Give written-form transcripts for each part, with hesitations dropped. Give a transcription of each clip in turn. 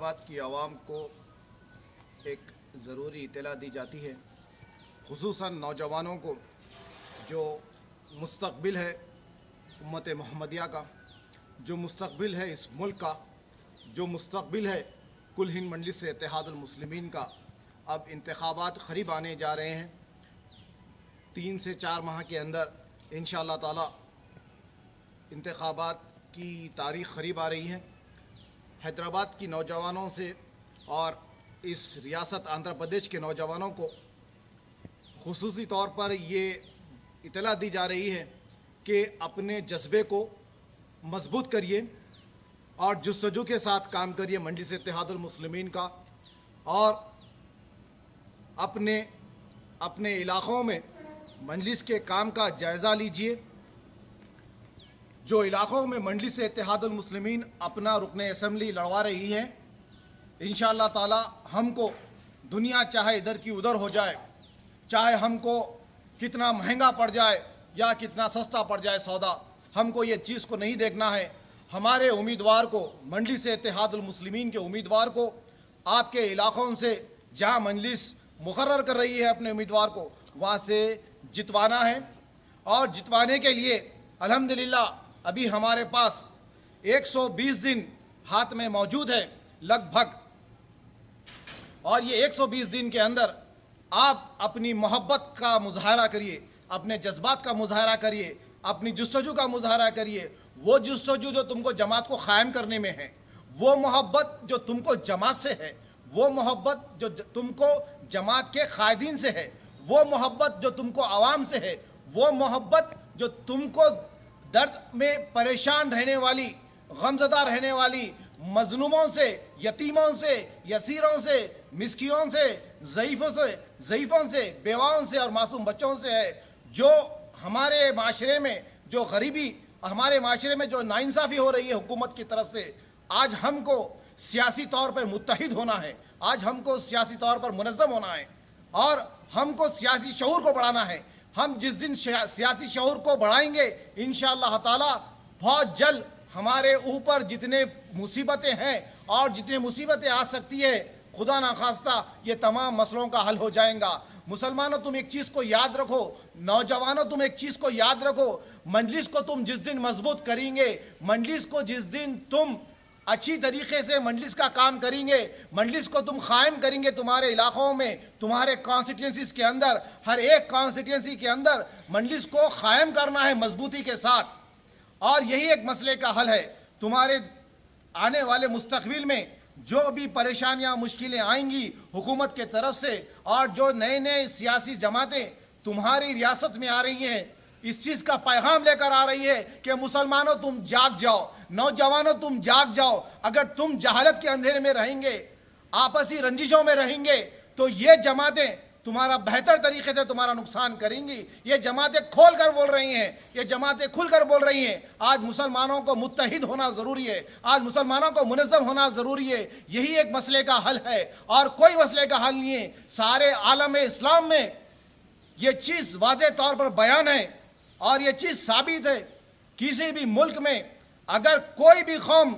आबाद की आवाम को एक ज़रूरी इत्तला दी जाती है, खुसूसन नौजवानों को जो मुस्तक़बिल है उम्मत मोहम्मदिया का, जो मुस्तक़बिल है इस मुल्क का, जो मुस्तक़बिल है कुल हिंद मजलिस इत्तेहादुल मुस्लिमीन का। अब इंतखाबात क़रीब आने जा रहे हैं। 3 से 4 माह के अंदर इंशाअल्लाह ताला इंतखाबात की तारीख़ क़रीब आ रही है। हैदराबाद की नौजवानों से और इस रियासत आंध्र प्रदेश के नौजवानों को खुसूसी तौर पर ये इत्तला दी जा रही है कि अपने जज्बे को मजबूत करिए और जुस्तजू के साथ काम करिए मजलिस इत्तेहादुल मुस्लिमीन का, और अपने इलाक़ों में मजलिस के काम का जायज़ा लीजिए। जो इलाक़ों में मजलिस इत्तेहादुल मुस्लिमीन अपना रुकन असम्बली लड़वा रही है, इंशाअल्लाह ताला हमको दुनिया चाहे इधर की उधर हो जाए, चाहे हमको कितना महंगा पड़ जाए या कितना सस्ता पड़ जाए सौदा, हमको ये चीज़ को नहीं देखना है। हमारे उम्मीदवार को, मजलिस इत्तेहादुल मुस्लिमीन के उम्मीदवार को आपके इलाक़ों से जहाँ मजलिस मुकर्रर कर रही है अपने उम्मीदवार को, वहाँ से जितवाना है। और जितवाने के लिए अल्हम्दुलिल्लाह अभी हमारे पास 120 दिन हाथ में मौजूद है लगभग, और ये 120 दिन के अंदर आप अपनी मोहब्बत का मुजाहरा करिए, अपने जज्बात का मुजाहरा करिए, अपनी जुस्तजू का मुजाहरा करिए। वो जुस्तजू जो तुमको जमात को क़ायम करने में है, वो मोहब्बत जो तुमको जमात से है, वो मोहब्बत जो तुमको जमात के कायदीन से है, वो मोहब्बत जो तुमको आवाम से है, वो मोहब्बत जो तुमको दर्द में परेशान रहने वाली, गमज़दा रहने वाली मजलूमों से, यतीमों से, यसीरों से, मिस्कियों से, ज़ईफ़ों से, बेवाओं से और मासूम बच्चों से है। जो हमारे माशरे में जो गरीबी, हमारे माशरे में जो नाइंसाफ़ी हो रही है हुकूमत की तरफ से, आज हमको सियासी तौर पर मुत्तहिद होना है, आज हमको सियासी तौर पर मुनज़्ज़म होना है और हमको सियासी शऊर को बढ़ाना है। हम जिस दिन सियासी शऊर को बढ़ाएंगे, इंशाअल्लाह ताला बहुत जल्द हमारे ऊपर जितने मुसीबतें हैं और जितनी मुसीबतें आ सकती है, खुदा ना खास्ता ये तमाम मसलों का हल हो जाएगा। मुसलमानों तुम एक चीज़ को याद रखो, नौजवानों तुम एक चीज़ को याद रखो, मजलिस को तुम जिस दिन मजबूत करेंगे, मजलिस को जिस दिन तुम अच्छी तरीके से मजलिस का काम करेंगे, मजलिस को तुम क़ायम करेंगे तुम्हारे इलाक़ों में, तुम्हारे कॉन्स्टिट्यूंसीज़ के अंदर, हर एक कॉन्स्टिट्यूंसी के अंदर मजलिस को क़ायम करना है मजबूती के साथ। और यही एक मसले का हल है। तुम्हारे आने वाले मुस्तक़बिल में जो भी परेशानियां, मुश्किलें आएंगी हुकूमत के तरफ से, और जो नए नए सियासी जमातें तुम्हारी रियासत में आ रही हैं, इस चीज़ का पैगाम लेकर आ रही है कि मुसलमानों तुम जाग जाओ, नौजवानों तुम जाग जाओ। अगर तुम जहालत के अंधेरे में रहेंगे, आपसी रंजिशों में रहेंगे, तो ये जमातें तुम्हारा बेहतर तरीके से तुम्हारा नुकसान करेंगी। ये जमातें खोल कर बोल रही हैं, ये जमातें खुल कर बोल रही हैं। आज मुसलमानों को मुत्तहिद होना ज़रूरी है, आज मुसलमानों को मुनज़्ज़म होना ज़रूरी है। यही एक मसले का हल है और कोई मसले का हल नहीं है। सारे आलम इस्लाम में ये चीज़ वाज़ेह तौर पर बयान है और ये चीज़ साबित है, किसी भी मुल्क में अगर कोई भी कौम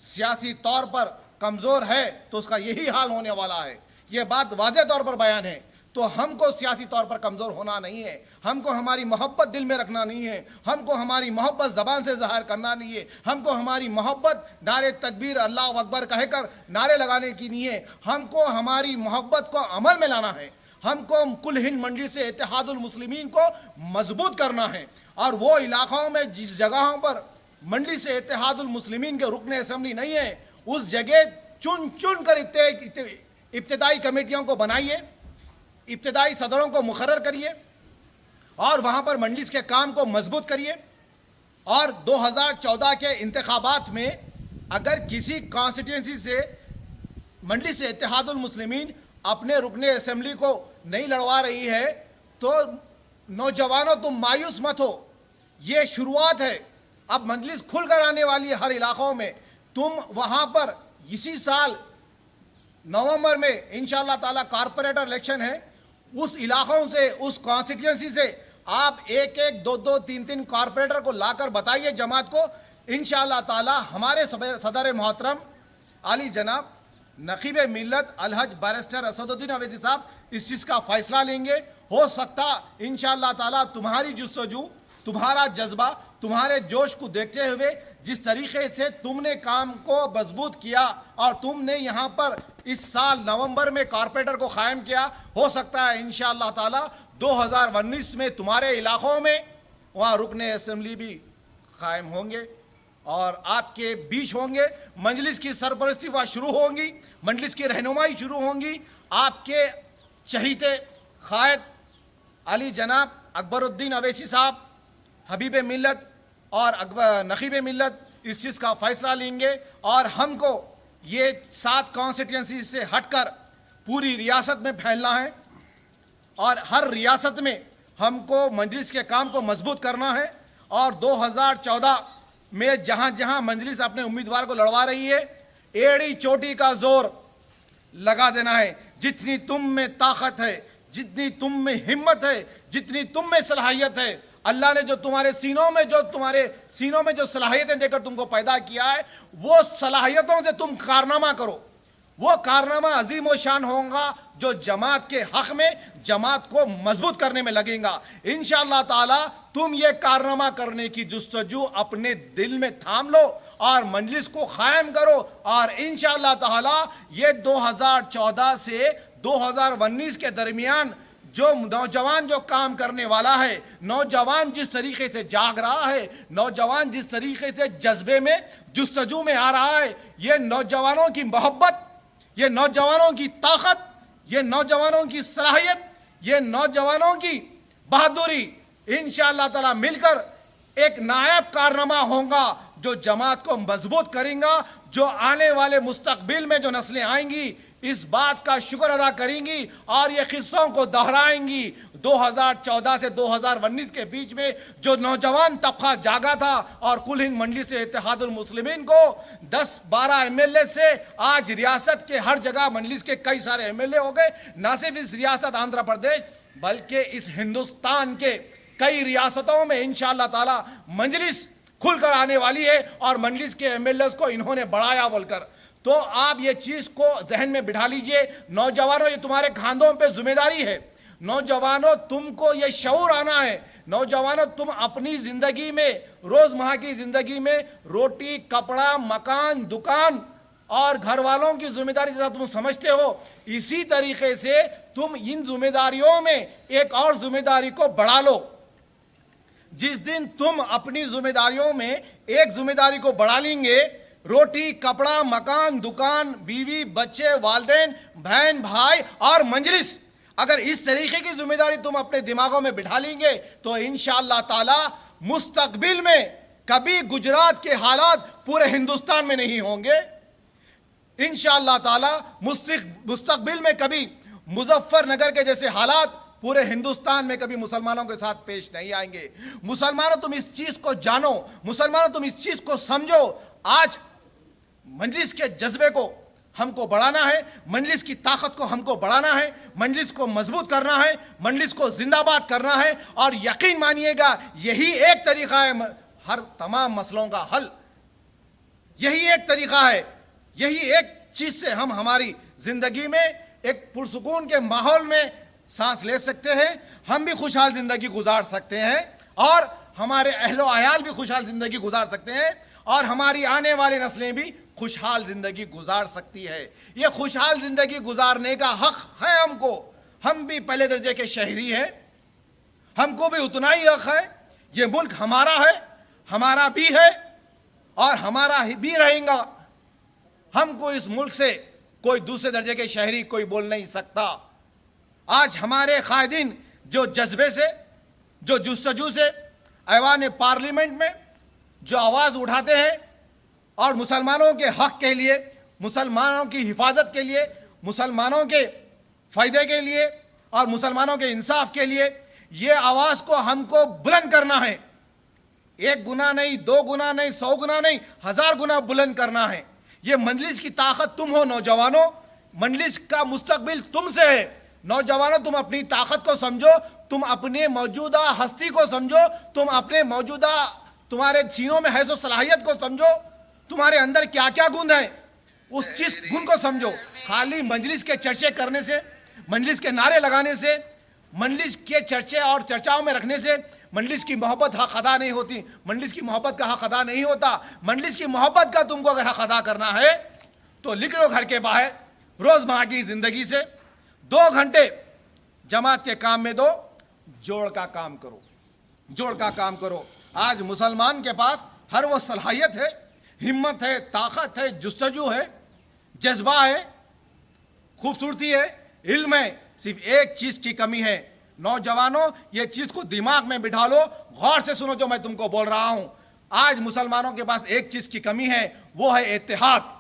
सियासी तौर पर कमज़ोर है तो उसका यही हाल होने वाला है। ये बात वाज़ेह तौर पर बयान है। तो हमको सियासी तौर पर कमज़ोर होना नहीं है, हमको हमारी मोहब्बत दिल में रखना नहीं है, हमको हमारी मोहब्बत ज़बान से ज़ाहिर करना नहीं है, हमको हमारी मोहब्बत नारे तकबीर अल्लाह अकबर कहकर नारे लगाने की नहीं है, हमको हमारी मोहब्बत को अमल में लाना है। हमको कुल हिंद मजलिस इत्तेहादुल मुस्लिमीन को मजबूत करना है। और वो इलाक़ों में जिस जगहों पर मजलिस इत्तेहादुल मुस्लिमीन के रुकन असम्बली नहीं है, उस जगह चुन चुन कर इब्तिदाई कमेटियों को बनाइए, इब्तिदाई सदरों को मुकर्रर करिए और वहाँ पर मजलिस के काम को मजबूत करिए। और 2014 के इंतखाबात में अगर किसी कॉन्स्टिट्यूंसी से मजलिस इत्तेहादुल मुस्लिमीन अपने रुकन असम्बली को नहीं लड़वा रही है, तो नौजवानों तुम मायूस मत हो, ये शुरुआत है। अब मजलिस खुल कर आने वाली है हर इलाक़ों में। तुम वहाँ पर इसी साल नवंबर में इंशाअल्लाह ताला कॉरपोरेटर इलेक्शन है, उस इलाक़ों से, उस कॉन्स्टिट्यूंसी से आप एक एक, दो दो, तीन तीन कॉरपोरेटर को लाकर बताइए जमात को, इंशाअल्लाह ताला हमारे सदर मोहतरम علی جناب نقیب ملت الحج بیرسٹر اسدالدین اویسی صاحب اس چیز کا فیصلہ لیں گے. ہو سکتا انشاءاللہ تعالیٰ تمہاری جستجو، تمہارا جذبہ، تمہارے جوش کو دیکھتے ہوئے جس طریقے سے تم نے کام کو مضبوط کیا اور تم نے یہاں پر اس سال نومبر میں کارپوریٹر کو قائم کیا، ہو سکتا ہے انشاءاللہ تعالیٰ 2019 میں تمہارے علاقوں میں وہاں رکن اسمبلی بھی قائم ہوں گے اور آپ کے بیچ ہوں گے. مجلس کی سرپرستی وہاں شروع ہوں گی، مجلس کی رہنمائی شروع ہوں گی. آپ کے چہیتے قائد علی جناب اکبر الدین اویسی صاحب حبیب ملت اور نقیب ملت اس چیز کا فیصلہ لیں گے اور ہم کو یہ 7 کانسٹیٹوئنسی سے ہٹ کر پوری ریاست میں پھیلنا ہے اور ہر ریاست میں ہم کو مجلس کے کام کو مضبوط کرنا ہے اور 2014 میں جہاں جہاں مجلس اپنے امیدوار کو لڑوا رہی ہے ایڑی چوٹی کا زور لگا دینا ہے. جتنی تم میں طاقت ہے، جتنی تم میں ہمت ہے، جتنی تم میں صلاحیت ہے، اللہ نے جو تمہارے سینوں میں جو صلاحیتیں دے کر تم کو پیدا کیا ہے وہ صلاحیتوں سے تم کارنامہ کرو. وہ کارنامہ عظیم و شان ہوگا جو جماعت کے حق میں جماعت کو مضبوط کرنے میں لگیں گا. انشاءاللہ تعالی تم یہ کارنامہ کرنے کی جستجو اپنے دل میں تھام لو اور مجلس کو قائم کرو اور انشاءاللہ تعالی یہ 2014 سے 2019 کے درمیان جو نوجوان جو کام کرنے والا ہے، نوجوان جس طریقے سے جاگ رہا ہے، نوجوان جس طریقے سے جذبے میں جستجو میں آ رہا ہے، یہ نوجوانوں کی محبت، یہ نوجوانوں کی طاقت، یہ نوجوانوں کی صلاحیت، یہ نوجوانوں کی بہادری انشاءاللہ تعالی مل کر ایک نایاب کارنامہ ہوگا جو جماعت کو مضبوط کریں گا، جو آنے والے مستقبل میں جو نسلیں آئیں گی اس بات کا شکر ادا کریں گی اور یہ قصوں کو دہرائیں گی. 2014 سے 2019 کے بیچ میں جو نوجوان طبقہ جاگا تھا اور کل ہند منڈلی سے اتحاد المسلمین کو 10-12 MLA سے آج ریاست کے ہر جگہ مجلس کے کئی سارے MLA ہو گئے. نہ صرف اس ریاست آندھرا پردیش بلکہ اس ہندوستان کے کئی ریاستوں میں انشاءاللہ تعالی مجلس کھل کر آنے والی ہے اور مجلس کے MLAs کو انہوں نے بڑھایا بول کر. تو آپ یہ چیز کو ذہن میں بٹھا لیجئے. نوجوانوں یہ تمہارے کاندھوں پہ ذمہ داری ہے. نوجوانوں تم کو یہ شعور آنا ہے. نوجوانوں تم اپنی زندگی میں روزمرہ کی زندگی میں روٹی، کپڑا، مکان، دکان اور گھر والوں کی ذمہ داری جیسا تم سمجھتے ہو، اسی طریقے سے تم ان ذمہ داریوں میں ایک اور ذمہ داری کو بڑھا لو. جس دن تم اپنی ذمہ داریوں میں ایک ذمہ داری کو بڑھا لیں گے، روٹی، کپڑا، مکان، دکان، بیوی، بچے، والدین، بہن، بھائی اور مجلس، اگر اس طریقے کی ذمہ داری تم اپنے دماغوں میں بٹھا لیں گے تو انشاءاللہ تعالی مستقبل میں کبھی گجرات کے حالات پورے ہندوستان میں نہیں ہوں گے. انشاءاللہ تعالی مستقبل میں کبھی مظفر نگر کے جیسے حالات پورے ہندوستان میں کبھی مسلمانوں کے ساتھ پیش نہیں آئیں گے. مسلمانوں تم اس چیز کو جانو، مسلمانوں تم اس چیز کو سمجھو. آج مجلس کے جذبے کو ہم کو بڑھانا ہے، مجلس کی طاقت کو ہم کو بڑھانا ہے، مجلس کو مضبوط کرنا ہے، مجلس کو زندہ باد کرنا ہے اور یقین مانیے گا یہی ایک طریقہ ہے ہر تمام مسئلوں کا حل. یہی ایک طریقہ ہے، یہی ایک چیز سے ہم ہماری زندگی میں ایک پرسکون کے ماحول میں سانس لے سکتے ہیں، ہم بھی خوشحال زندگی گزار سکتے ہیں اور ہمارے اہل و عیال بھی خوشحال زندگی گزار سکتے ہیں اور ہماری آنے والی نسلیں بھی خوشحال زندگی گزار سکتی ہے. یہ خوشحال زندگی گزارنے کا حق ہے ہم کو. ہم بھی پہلے درجے کے شہری ہیں، ہم کو بھی اتنا ہی حق ہے. یہ ملک ہمارا ہے، ہمارا بھی ہے اور ہمارا بھی رہے گا. ہم کو اس ملک سے کوئی دوسرے درجے کے شہری کوئی بول نہیں سکتا. آج ہمارے قائدین جو جذبے سے، جو جستجو سے ایوان پارلیمنٹ میں جو آواز اٹھاتے ہیں اور مسلمانوں کے حق کے لیے، مسلمانوں کی حفاظت کے لیے، مسلمانوں کے فائدے کے لیے اور مسلمانوں کے انصاف کے لیے، یہ آواز کو ہم کو بلند کرنا ہے. 1 گنا نہیں، 2 گنا نہیں، 100 گنا نہیں، 1000 گنا بلند کرنا ہے. یہ مجلس کی طاقت تم ہو نوجوانوں، مجلس کا مستقبل تم سے ہے. نوجوانوں تم اپنی طاقت کو سمجھو، تم اپنے موجودہ ہستی کو سمجھو، تم اپنے موجودہ تمہارے سینوں میں حیث و صلاحیت کو سمجھو، تمہارے اندر کیا کیا گن ہے. उस चीज गुण को समझो। खाली मजलिस के चर्चे करने से, मजलिस के नारे लगाने से, मजलिस के चर्चे और चर्चाओं में रखने से मजलिस की मोहब्बत हक अदा नहीं होती। मजलिस की मोहब्बत का हक अदा नहीं होता। मजलिस की मोहब्बत का तुमको अगर हक अदा करना है तो निकलो घर के बाहर, रोजमर्रा की जिंदगी से 2 घंटे जमात के काम में दो, जोड़ का काम करो, जोड़ का काम करो। आज मुसलमान के पास हर वो सलाहियत है, हिम्मत है, ताकत है, जुस्तजू है, जज्बा है, खूबसूरती है, इल्म है। सिर्फ एक चीज की कमी है। नौजवानों, ये चीज को दिमाग में बिठा लो, गौर से सुनो जो मैं तुमको बोल रहा हूं। आज मुसलमानों के पास एक चीज की कमी है, वो है इत्तेहाद।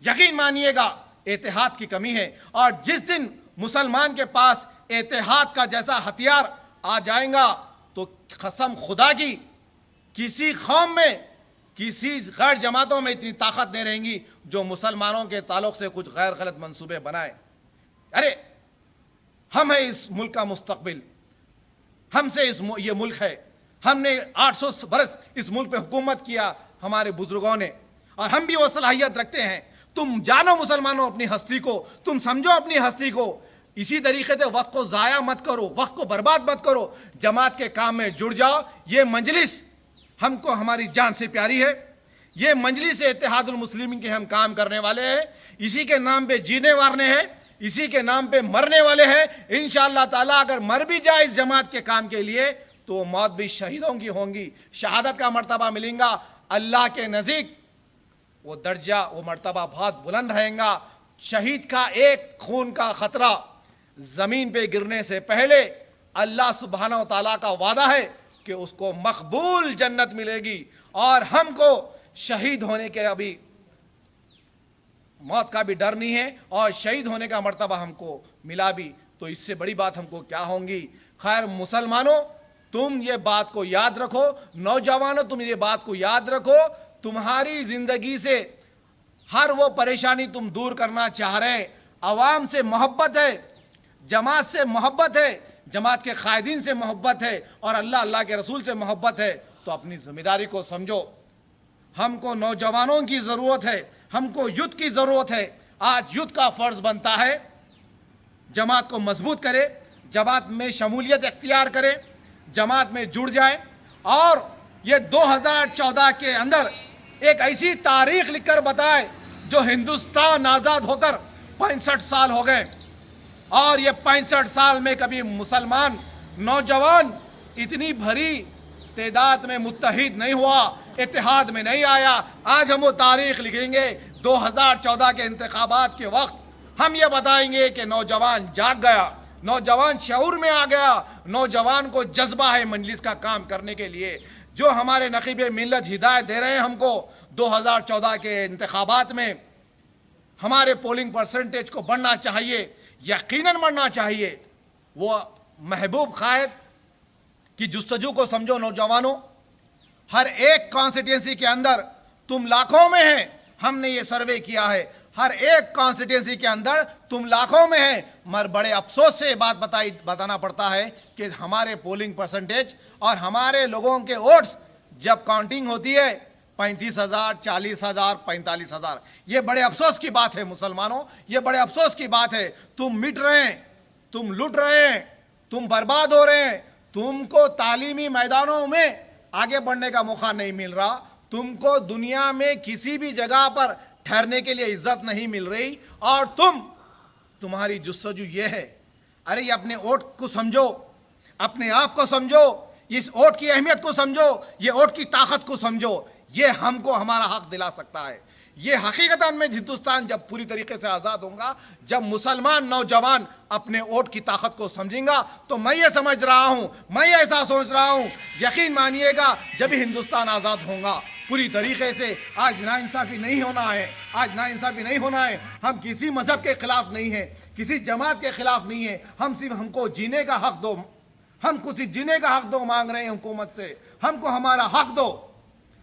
यकीन मानिएगा, इत्तेहाद की कमी है। और जिस दिन मुसलमान के पास इत्तेहाद का जैसा हथियार आ जाएगा तो कसम खुदा की किसी कौम में, किसी गैर जमातों में इतनी ताकत नहीं रहेंगी जो मुसलमानों के ताल्लुक से कुछ गैर गलत मंसूबे बनाए। अरे हम है इस मुल्क का मुस्तकबिल, हमसे ये मुल्क है। हमने 800 बरस इस मुल्क पे हुकूमत किया हमारे बुजुर्गों ने, और हम भी वो सलाहियत रखते हैं। तुम जानो मुसलमानों अपनी हस्ती को, तुम समझो अपनी हस्ती को। इसी तरीके से वक्त को ज़ाया मत करो, वक्त को बर्बाद मत करो, जमात के काम में जुड़ जाओ। ये मजलिस हमको हमारी जान से प्यारी है। ये मजलिस इत्तेहादुल मुस्लिमीन के हम काम करने वाले हैं। इसी के नाम पे जीने वारने हैं, इसी के नाम पे मरने वाले हैं। इंशाअल्लाह ताला अगर मर भी जाए इस जमात के काम के लिए तो मौत भी शहीदों की होंगी, शहादत का मर्तबा मिलेगा अल्लाह के नज़दीक। वो दर्जा, वो मर्तबा बहुत बुलंद रहेगा। शहीद का एक खून का खतरा जमीन पे गिरने से पहले अल्लाह सुब्हानहू तआला का वादा है कि उसको मकबूल जन्नत मिलेगी। और हमको शहीद होने के अभी मौत का भी डर नहीं है, और शहीद होने का मर्तबा हमको मिला भी, तो इससे बड़ी बात हमको क्या होगी। खैर मुसलमानों, तुम ये बात को याद रखो, नौजवानों तुम ये बात को याद रखो, तुम्हारी जिंदगी से हर वो परेशानी तुम दूर करना चाह रहे, अवाम से मोहब्बत है, जमात से मोहब्बत है, जमात के कायदीन से मोहब्बत है, और अल्लाह के रसूल से मोहब्बत है, तो अपनी जिम्मेदारी को समझो। हमको नौजवानों की ज़रूरत है, हमको युद्ध की ज़रूरत है। आज युद्ध का फ़र्ज़ बनता है जमात को मजबूत करे, जमात में शमूलियत इख्तियार करे, जमात में जुड़ जाए, और ये 2014 के अंदर एक ऐसी तारीख लिखकर बताए जो हिंदुस्तान आज़ाद होकर 65 साल हो गए, और ये 65 साल में कभी मुसलमान नौजवान इतनी भरी तादाद में मुत्तहिद नहीं हुआ, इत्तेहाद में नहीं आया। आज हम वो तारीख लिखेंगे 2014 के इंतखाबात के वक्त हम ये बताएंगे कि नौजवान जाग गया, नौजवान शऊर में आ गया, नौजवान को जज्बा है मजलिस का काम करने के लिए। जो हमारे नकीब मिल्लत हिदायत दे रहे हैं हमको 2014 के इंतखाबात में हमारे पोलिंग परसेंटेज को बढ़ना चाहिए, यकीनन बढ़ना चाहिए। वो महबूब कायद की जुस्तजू को समझो नौजवानों। हर एक कॉन्स्टिट्यूंसी के अंदर तुम लाखों में हैं, हमने ये सर्वे किया है, हर एक कॉन्स्टिट्यूंसी के अंदर तुम लाखों में हैं, मगर बड़े अफसोस से बात बताना पड़ता है कि हमारे पोलिंग परसेंटेज और हमारे लोगों के वोट्स जब काउंटिंग होती है 35,000, 40,000, 45,000। ये बड़े अफसोस की बात है मुसलमानों, ये बड़े अफसोस की बात है। तुम मिट रहे हैं, तुम लूट रहे हैं, तुम बर्बाद हो रहे हैं, तुमको तालीमी मैदानों में आगे बढ़ने का मौका नहीं मिल रहा, तुमको दुनिया में किसी भी जगह पर ठहरने के लिए इज्जत नहीं मिल रही, और तुम्हारी जुस्तजू ये है। अरे ये अपने वोट को समझो, अपने आप को समझो, इस वोट की अहमियत को समझो, ये वोट की ताकत को समझो। ये हमको हमारा हक दिला सकता है। ये हकीकतन में हिंदुस्तान जब पूरी तरीके से आज़ाद होगा, जब मुसलमान नौजवान अपने वोट की ताकत को समझेगा, तो मैं ये समझ रहा हूँ, मैं ऐसा सोच रहा हूँ, यकीन मानिएगा जब हिंदुस्तान आज़ाद होगा पूरी तरीके से। आज नाइंसाफ़ी नहीं होना है, आज नाइंसाफ़ी नहीं होना है। हम किसी मज़हब के ख़िलाफ़ नहीं है, किसी जमात के ख़िलाफ़ नहीं है। हम सिर्फ हमको जीने का हक दो, हम कुछ जीने का हक दो मांग रहे हैं हुकूमत से, हमको हमारा हक दो।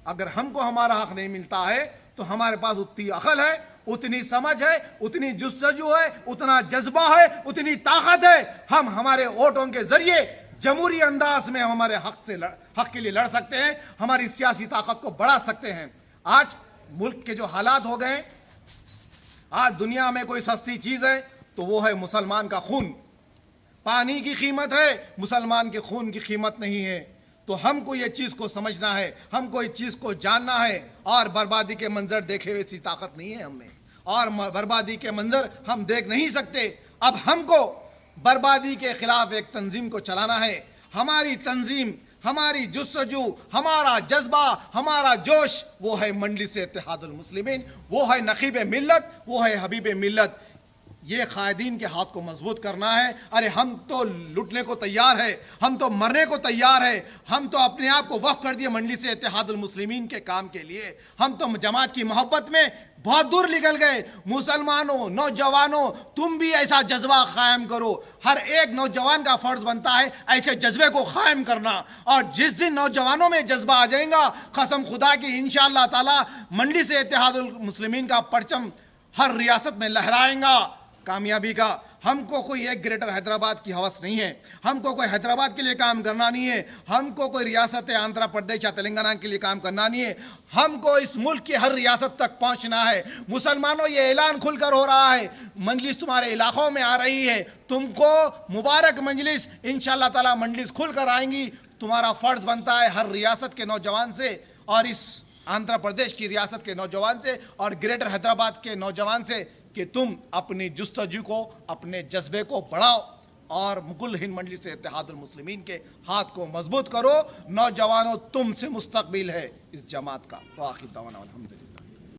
अगर हमको हमारा हक नहीं मिलता है तो हमारे पास उतनी अकल है, उतनी समझ है, उतनी जुस्तजू है, उतना जज्बा है, उतनी ताकत है, हम हमारे वोटों के जरिए जमहूरी अंदाज में हम हमारे हक के लिए लड़ सकते हैं, हमारी सियासी ताकत को बढ़ा सकते हैं। आज ملک کے جو حالات ہو گئے، آج دنیا میں کوئی سستی چیز ہے تو وہ ہے مسلمان کا خون. پانی کی قیمت ہے، مسلمان کے خون کی قیمت نہیں ہے. تو ہم کو یہ چیز کو سمجھنا ہے، ہم کو اس چیز کو جاننا ہے. اور بربادی کے منظر دیکھے ہوئے ایسی طاقت نہیں ہے ہم میں، اور بربادی کے منظر ہم دیکھ نہیں سکتے. اب ہم کو بربادی کے خلاف ایک تنظیم کو چلانا ہے. ہماری تنظیم، ہماری جستجو، ہمارا جذبہ، ہمارا جوش وہ ہے مجلس اتحاد المسلمین، وہ ہے نقیب ملت، وہ ہے حبیب ملت. یہ قائدین کے ہاتھ کو مضبوط کرنا ہے. ارے ہم تو لٹنے کو تیار ہے، ہم تو مرنے کو تیار ہے. ہم تو اپنے آپ کو وقف کر دیے مجلس اتحاد المسلمین کے کام کے لیے. ہم تو جماعت کی محبت میں بہت دور نکل گئے. مسلمانوں، نوجوانوں، تم بھی ایسا جذبہ قائم کرو. ہر ایک نوجوان کا فرض بنتا ہے ایسے جذبے کو قائم کرنا. اور جس دن نوجوانوں میں جذبہ آ جائے گا، قسم خدا کی انشاءاللہ تعالی مجلس اتحاد المسلمین کا پرچم ہر ریاست میں لہرائیں گا کامیابی کا. ہم کو کوئی ایک گریٹر حیدرآباد کی ہوس نہیں ہے، ہم کو کوئی حیدرآباد کے لیے کام کرنا نہیں ہے، ہم کو کوئی ریاست آندھرا پردیش یا تلنگانہ کے لیے کام کرنا نہیں ہے. ہم کو اس ملک کی ہر ریاست تک پہنچنا ہے. مسلمانوں، یہ اعلان کھل کر ہو رہا ہے، مجلس تمہارے علاقوں میں آ رہی ہے. تم کو مبارک مجلس، انشاءاللہ تعالی مجلس کھل کر آئیں گی. تمہارا فرض بنتا ہے ہر ریاست کے نوجوان سے، اور اس آندھرا پردیش کی ریاست کے نوجوان سے، اور گریٹر حیدرآباد کے نوجوان سے، کہ تم اپنی جستجو کو، اپنے جذبے کو بڑھاؤ اور مکل ہند مجلس اتحاد المسلمین کے ہاتھ کو مضبوط کرو. نوجوانوں، تم سے مستقبل ہے اس جماعت کا. وآخر دعوانا الحمدللہ.